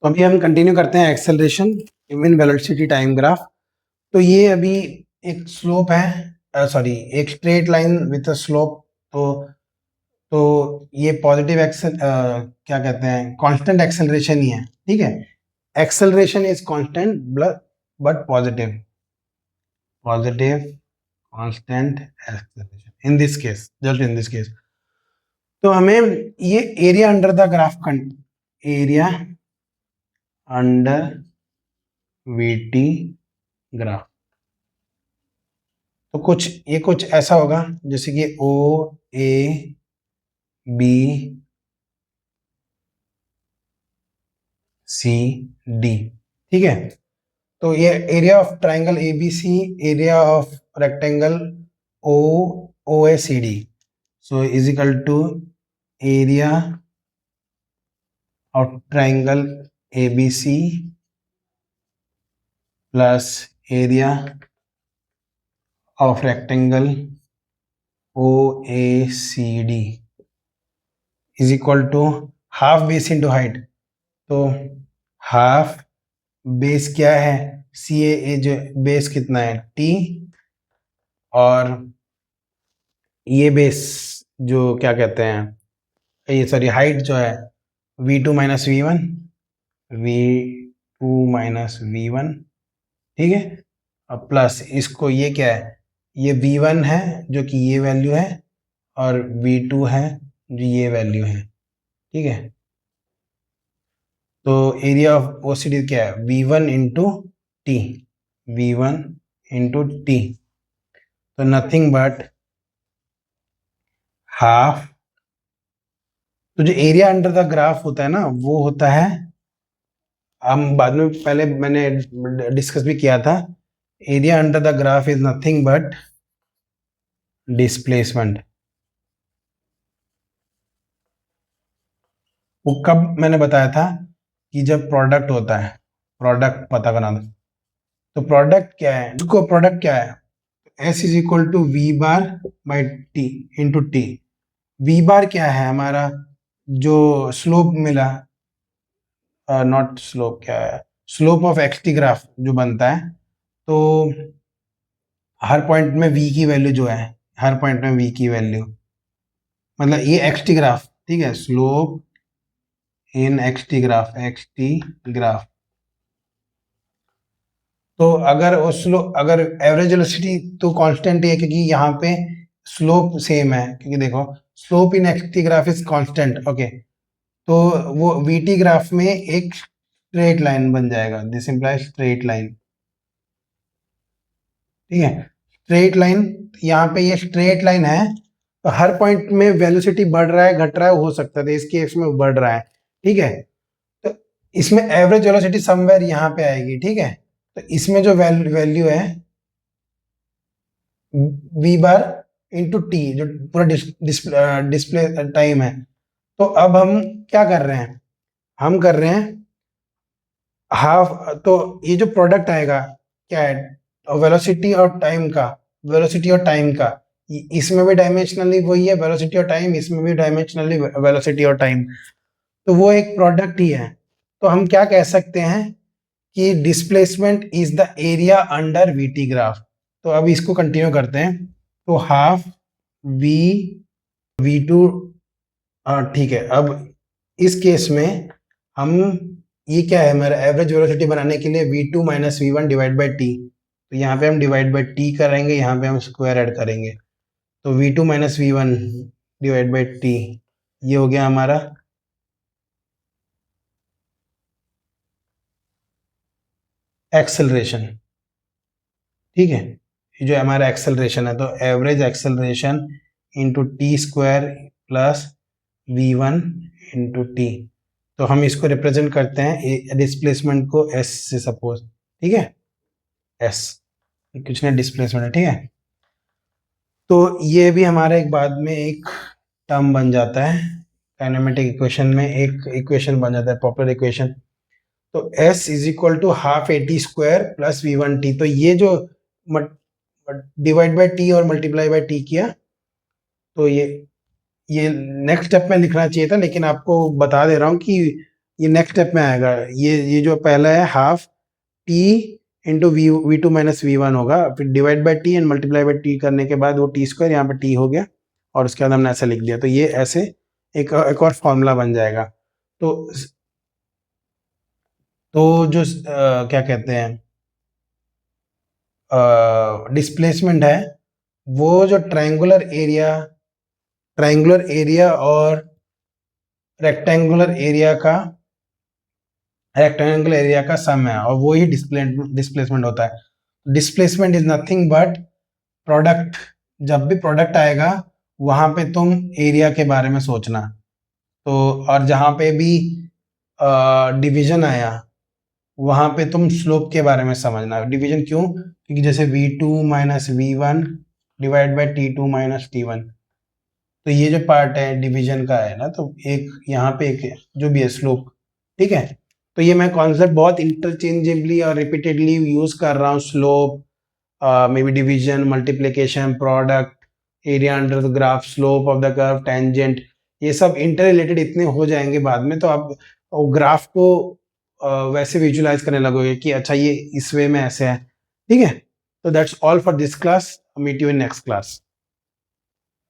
तो अभी हम कंटिन्यू करते हैं acceleration in velocity time graph. तो ये अभी एक स्लोप है, सॉरी एक straight line with a slope. तो ये पॉजिटिव एक्सेल क्या कहते हैं, कांस्टेंट एक्सेलरेशन ही है, ठीक है। Acceleration is constant but positive constant acceleration in this case, just in this case. तो हमें ये area under the graph, area under VT graph, तो कुछ ऐसा होगा जैसे कि ओ ए बी सी डी, ठीक है। तो ये area of triangle A B C, area of rectangle O O A C D, so is equal to area of triangle A B C plus area of rectangle O A C D is equal to half base into height. तो half base क्या है, सी ए जो base कितना है T, और ये base जो क्या कहते हैं, ये सॉरी हाइट जो है v2 minus V one, v2 minus v1, ठीक है। अब प्लस इसको, ये क्या है, ये v1 है जो कि ये वैल्यू है, और v2 है जो ये वैल्यू है, ठीक है। तो एरिया ऑफ ओसीडी क्या है, v1 into T, v1 into T, तो नथिंग बट हाफ। तो जो एरिया अंडर द ग्राफ होता है ना, वो होता है, हम बाद में, पहले मैंने डिस्कस भी किया था, area under the graph is nothing but displacement. वो कब मैंने बताया था कि जब प्रोडक्ट होता है, प्रोडक्ट पता करना था। तो प्रोडक्ट क्या है, देखो प्रोडक्ट क्या है, S is equal to V bar by T into T. V bar क्या है हमारा, जो स्लोप मिला, नॉट स्लोप, क्या है, slope of x T graph जो बनता है। तो हर पॉइंट में v की वैल्यू जो है, हर पॉइंट में v की वैल्यू, मतलब ये एक्स टी ग्राफ, ठीक है, स्लोप इन एक्स टी ग्राफ। तो अगर वो स्लोप, अगर एवरेज वेलोसिटी तो कांस्टेंट ही है, क्योंकि यहाँ पे स्लोप सेम है, क्योंकि देखो slope in x T graph is constant, okay. तो वो वी टी ग्राफ में एक स्ट्रेट लाइन बन जाएगा, दिस इंप्लाइज स्ट्रेट लाइन, ठीक है। स्ट्रेट लाइन, यहाँ पे ये स्ट्रेट लाइन है, तो हर पॉइंट में वेलोसिटी बढ़ रहा है घट रहा है, हो सकता है, इस केस में बढ़ रहा है, ठीक है। तो इसमें एवरेज वेलोसिटी समवेयर यहाँ पे आएगी, ठीक है। तो इसमें जो वैल्यू है v बार इंटू टी, जो पूरा डिस्प्ले टाइम है। तो अब हम क्या कर रहे हैं, हम कर रहे हैं हाफ। तो ये जो प्रोडक्ट आएगा क्या है, वेलोसिटी और टाइम का, वेलोसिटी और टाइम का, इसमें भी डायमेंशनली वही है वेलोसिटी और टाइम, इसमें भी डायमेंशनली वेलोसिटी और टाइम, तो वो एक प्रोडक्ट ही है। तो हम क्या कह सकते हैं कि displacement is the area under VT graph. तो अब इसको कंटिन्यू करते हैं। तो हाफ वी टू, ठीक है। अब इस केस में हम, ये क्या है हमारा, एवरेज वेलोसिटी बनाने के लिए v2 minus V one divide by T, तो यहाँ पे हम डिवाइड बाई टी करेंगे, यहाँ पे हम स्क्वायर ऐड करेंगे। तो v2 minus V one divide by T, ये हो गया हमारा एक्सेलरेशन, ठीक है। ये जो हमारा एक्सेलरेशन है, तो average acceleration into T square plus V one into T. तो हम इसको रिप्रेजेंट करते हैं डिस्प्लेसमेंट को एस से, सपोज, ठीक है, एस कुछ नहीं, डिस्प्लेसमेंट है, ठीक है। तो ये भी हमारा एक बाद में एक टर्म बन जाता है काइनेमेटिक इक्वेशन में, एक इक्वेशन बन जाता है, पॉपुलर इक्वेशन। तो s is equal to half A T square plus V one T. तो ये जो डिवाइड बाई टी और मल्टीप्लाई बाई टी किया, तो ये नेक्स्ट स्टेप में लिखना चाहिए था, लेकिन आपको बता दे रहा हूँ कि ये नेक्स्ट स्टेप में आएगा। ये जो पहला है half T into V two minus V one होगा, फिर divide by T and multiply by T करने के बाद वो टी स्क्वायर यहाँ पे टी हो गया, और उसके बाद हमने ऐसे लिख दिया। तो ये ऐसे एक और फॉर्मूला बन जाएगा। तो जो क्या कहते हैं डिस्प्लेसमेंट है, वो जो ट्रायंगुलर एरिया और रेक्टेंगुलर एरिया का सम है, और वो ही डिस्प्लेसमेंट होता है। Displacement is nothing but product. जब भी प्रोडक्ट आएगा वहां पे तुम एरिया के बारे में सोचना। तो और जहां पे भी डिवीजन आया वहां पे तुम स्लोप के बारे में समझना। डिवीजन क्यों? क्योंकि जैसे v2 minus V one divide by t2 माइनस t1, तो ये जो पार्ट है डिवीजन का है ना, तो एक यहाँ पे एक जो भी है स्लोप। ठीक है, तो ये मैं कॉन्सेप्ट बहुत इंटरचेंजेबली और रिपीटेडली यूज कर रहा हूँ। Slope, may be division, multiplication, product, area under the graph, slope of the curve, tangent, ये सब इंटर रिलेटेड इतने हो जाएंगे बाद में, तो आप ग्राफ को वैसे विजुलाइज करने लगोगे कि अच्छा ये इस वे में ऐसे है। ठीक है, तो that's all for this class, meet you in next class.